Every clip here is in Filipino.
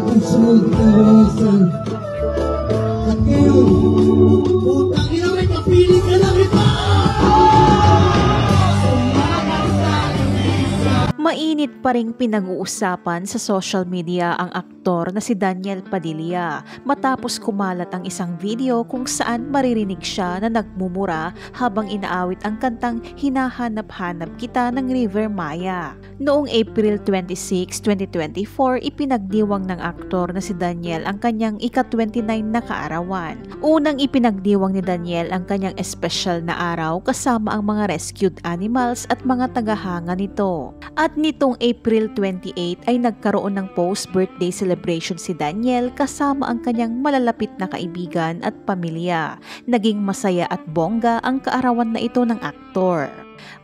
sunod-sunod ka minsan. Ngayon, putang ina, may papili ka lang iba! Mainit pa ring pinag-uusapan sa social media ang aktor na si Daniel Padilla matapos kumalat ang isang video kung saan maririnig siya na nagmumura habang inaawit ang kantang Hinahanap-hanap Kita ng River Maya. Noong April 26, 2024, ipinagdiwang ng aktor na si Daniel ang kanyang ika-29 na kaarawan. Unang ipinagdiwang ni Daniel ang kanyang espesyal na araw kasama ang mga rescued animals at mga tagahanga nito. At nitong April 28 ay nagkaroon ng post-birthday celebration si Daniel kasama ang kanyang malalapit na kaibigan at pamilya. Naging masaya at bongga ang kaarawan na ito ng aktor.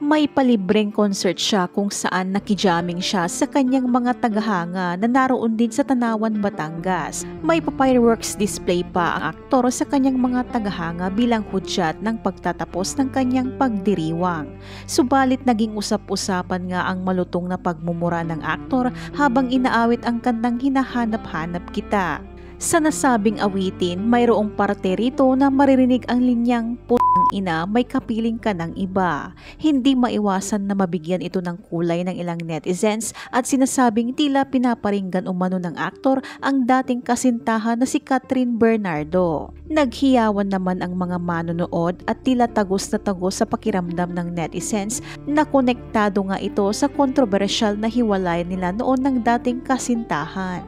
May palibreng concert siya kung saan nakijamming siya sa kanyang mga tagahanga na naroon din sa Tanawan, Batangas. May fireworks display pa ang aktor sa kanyang mga tagahanga bilang hudyat ng pagtatapos ng kanyang pagdiriwang. Subalit naging usap-usapan nga ang malutong na pagmumura ng aktor habang inaawit ang kantang Hinahanap-hanap Kita. Sa nasabing awitin, mayroong parte rito na maririnig ang linyang "Putang ina, may kapiling ka ng iba." Hindi maiwasan na mabigyan ito ng kulay ng ilang netizens at sinasabing tila pinaparinggan umano ng aktor ang dating kasintahan na si Catherine Bernardo. Naghiyawan naman ang mga manonood at tila tagos na tagos sa pakiramdam ng netizens na konektado nga ito sa kontrobersyal na hiwalay nila noon ng dating kasintahan.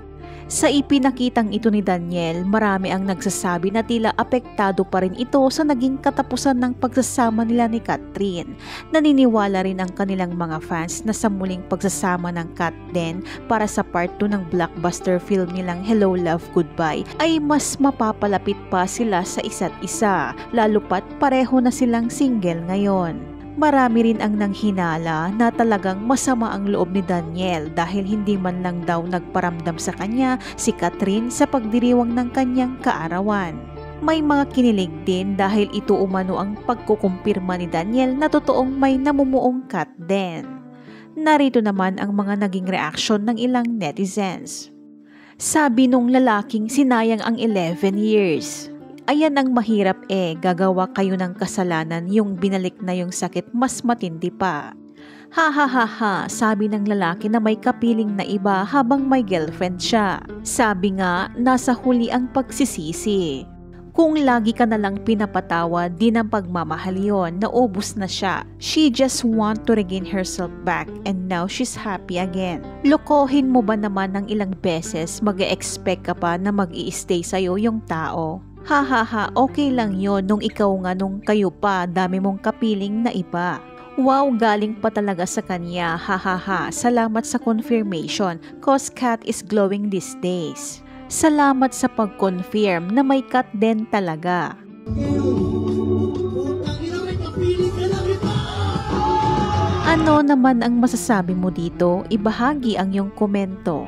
Sa ipinakitang ito ni Daniel, marami ang nagsasabi na tila apektado pa rin ito sa naging katapusan ng pagsasama nila ni Catherine. Naniniwala rin ang kanilang mga fans na sa muling pagsasama ng Kat Den para sa part 2 ng blockbuster film nilang Hello Love Goodbye ay mas mapapalapit pa sila sa isa't isa, lalo pat pareho na silang single ngayon. Marami rin ang nanghinala na talagang masama ang loob ni Daniel dahil hindi man lang daw nagparamdam sa kanya si Catherine sa pagdiriwang ng kanyang kaarawan. May mga kinilig din dahil ito umano ang pagkukumpirma ni Daniel na totoong may namumuong Kat Den. Narito naman ang mga naging reaksyon ng ilang netizens. Sabi nung lalaking sinayang ang 11 years. Ayan ang mahirap gagawa kayo ng kasalanan, yung binalik na yung sakit mas matindi pa. Ha ha ha ha, sabi ng lalaki na may kapiling na iba habang may girlfriend siya. Sabi nga, nasa huli ang pagsisisi. Kung lagi ka na lang pinapatawa, di ng pagmamahal yon, naubos na siya. She just want to regain herself back and now she's happy again. Lokohin mo ba naman ng ilang beses mag-e-expect ka pa na mag-i-stay sa'yo yung tao? Ha ha ha, okay lang yon nung ikaw nga nung kayo pa, dami mong kapiling na iba. Wow, galing pa talaga sa kanya, ha ha ha, salamat sa confirmation, cause Kat is glowing these days. Salamat sa pag-confirm na may Kat Den talaga. Ano naman ang masasabi mo dito? Ibahagi ang iyong komento.